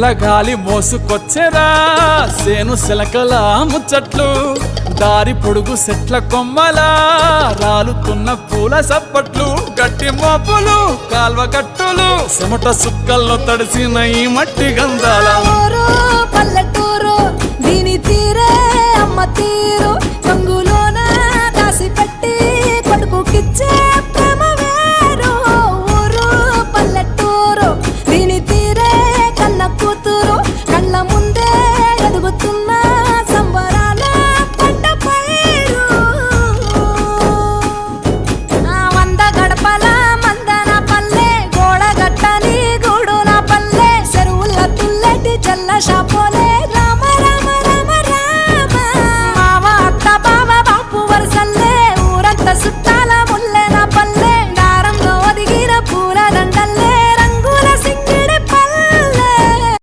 చల్లగాలి మోసుకొచ్చెరా సేను శిలకల ముచ్చట్లు దారి పొడుగు సెట్ల కొమ్మలా రాలుతున్న పూల సప్పట్లు గట్టి మోపులు కాల్వ గట్టులు చెమట సుక్కల్లో తడిసిన ఈ మట్టి గంధాల పల్లెటూరు దీని తీరే అమ్మ తీరు కంగులోన దాసి పెట్టి కొడుకుకిచ్చే ప్రేమ వేరు ఊరు పల్లెటూరు దీని తీరే కన్న కూతురు కళ్ళ ముందే ఎదుగుతున్న సంబరాల పంట పైరు వంద గడపల మందన పల్లె గోడ గట్టని గూడున పల్లె చెరువుల తుల్లటి చల్ల షాపోలే